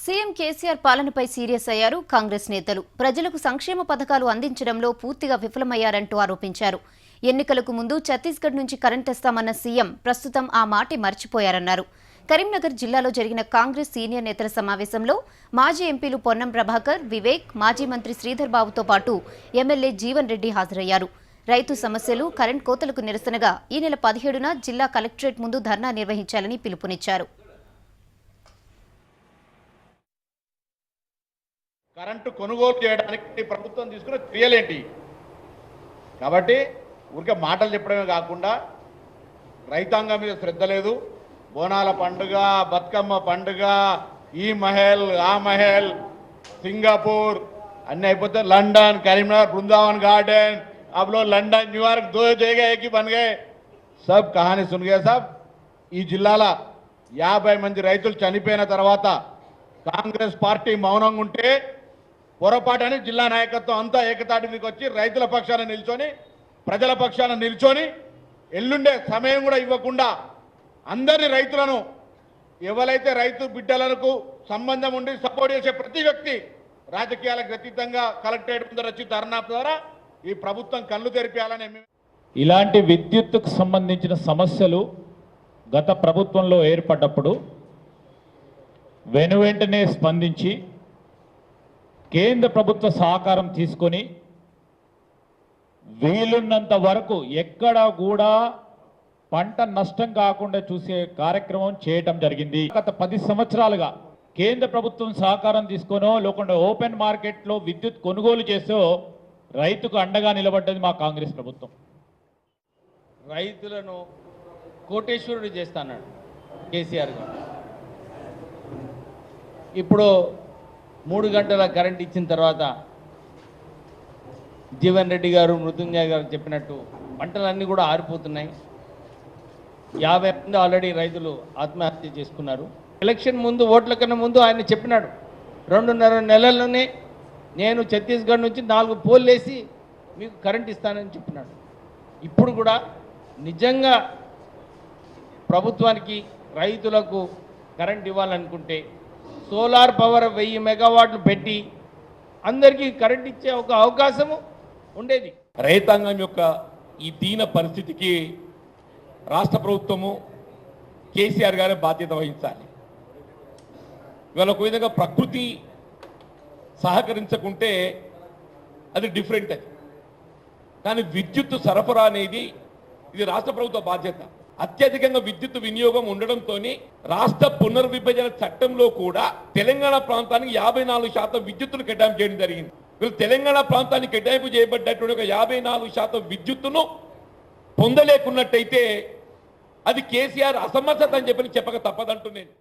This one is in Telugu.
సీఎం కేసీఆర్ పాలనపై సీరియస్ అయ్యారు కాంగ్రెస్ నేతలు. ప్రజలకు సంక్షేమ పథకాలు అందించడంలో పూర్తిగా విఫలమయ్యారంటూ ఆరోపించారు. ఎన్నికలకు ముందు ఛత్తీస్గఢ్ నుంచి కరెంట్ తెస్తామన్న సీఎం ప్రస్తుతం ఆ మాటే మర్చిపోయారన్నారు. కరీంనగర్ జిల్లాలో జరిగిన కాంగ్రెస్ సీనియర్ నేతల సమావేశంలో మాజీ ఎంపీలు పొన్నం ప్రభాకర్, వివేక్, మాజీ మంత్రి శ్రీధర్ బాబుతో పాటు ఎమ్మెల్యే జీవన్ రెడ్డి హాజరయ్యారు. రైతు సమస్యలు, కరెంట్ కోతలకు నిరసనగా ఈ నెల 17న జిల్లా కలెక్టరేట్ ముందు ధర్నా నిర్వహించాలని పిలుపునిచ్చారు. కరెంటు కొనుగోలు చేయడానికి ప్రభుత్వం తీసుకున్న చర్యలేంటి? కాబట్టి ఊరికే మాటలు చెప్పడమే కాకుండా రైతాంగం మీద శ్రద్ధ లేదు. బోనాల పండుగ, బతుకమ్మ పండుగ, ఈ మహల్ ఆ మహల్, సింగపూర్ అన్నీ అయిపోతే లండన్, करीमनगर, वृंदावन गार्डन, अब लोग लंदन, न्यूयॉर्क 2 जगह एक ही बन गए. सब कहानी सुन गए साहब. ఈ జిల్లాల 50 మంది రైతులు చనిపోయిన తర్వాత కాంగ్రెస్ పార్టీ మౌనంగా ఉంటే పొరపాటని జిల్లా నాయకత్వం అంతా ఏకతాటి మీదకి వచ్చి రైతుల పక్షాన నిల్చొని, ప్రజల పక్షాన నిల్చొని, ఎల్లుండే సమయం కూడా ఇవ్వకుండా అందరినీ రైతులను, ఎవరైతే రైతు బిడ్డలకు సంబంధం ఉండి సపోర్ట్ చేసే ప్రతి వ్యక్తి రాజకీయాలకు అతీతంగా కలెక్టరేట్ ముందర వచ్చి ధర్నా ద్వారా ఈ ప్రభుత్వం కళ్ళు తెరిపేయాలని. ఇలాంటి విద్యుత్తుకు సంబంధించిన సమస్యలు గత ప్రభుత్వంలో ఏర్పడ్డప్పుడు వెనువెంటనే స్పందించి కేంద్ర ప్రభుత్వ సహకారం తీసుకొని వీలున్నంత వరకు ఎక్కడా కూడా పంట నష్టం కాకుండా చూసే కార్యక్రమం చేయటం జరిగింది. గత 10 సంవత్సరాలుగా కేంద్ర ప్రభుత్వం సహకారం తీసుకోనో లేకుండా ఓపెన్ మార్కెట్లో విద్యుత్ కొనుగోలు చేసో రైతుకు అండగా నిలబడ్డది మా కాంగ్రెస్ ప్రభుత్వం. రైతులను కోటేశ్వరుడు చేస్తాడు కేసీఆర్ గారు. ఇప్పుడు 3 గంటల కరెంట్ ఇచ్చిన తర్వాత జీవన్ రెడ్డి గారు, మృత్యుంజయ్ గారు చెప్పినట్టు పంటలన్నీ కూడా ఆరిపోతున్నాయి. 50 మంది ఆల్రెడీ రైతులు ఆత్మహత్య చేసుకున్నారు. ఎలక్షన్ ముందు, ఓట్ల కన్నా ముందు ఆయన చెప్పినాడు 2.5 నెలల్లోనే నేను ఛత్తీస్గఢ్ నుంచి 4 పోల్లు వేసి మీకు కరెంట్ ఇస్తానని చెప్పినాడు. ఇప్పుడు కూడా నిజంగా ప్రభుత్వానికి రైతులకు కరెంట్ ఇవ్వాలనుకుంటే సోలార్ పవర్ 1000 మెగావాట్లు పెట్టి అందరికీ కరెంట్ ఇచ్చే ఒక అవకాశము ఉండేది. రైతాంగం యొక్క ఈ దీన పరిస్థితికి రాష్ట్ర ప్రభుత్వము కేసీఆర్ గారే బాధ్యత వహించాలి. ఇవాళ ఒక విధంగా ప్రకృతి సహకరించకుంటే అది డిఫరెంట్. అది కానీ విద్యుత్ సరఫరా అనేది ఇది రాష్ట్ర ప్రభుత్వ బాధ్యత. అత్యధికంగా విద్యుత్ వినియోగం ఉండడంతో రాష్ట్ర పునర్విభజన చట్టంలో కూడా తెలంగాణ ప్రాంతానికి 54% విద్యుత్తును కేటాయింపు చేయడం జరిగింది. వీళ్ళు తెలంగాణ ప్రాంతానికి కేటాయింపు చేయబడ్డటువంటి ఒక 54% విద్యుత్తును పొందలేకున్నట్టయితే అది కేసీఆర్ అసమర్థత అని చెప్పక తప్పదంటూ నేను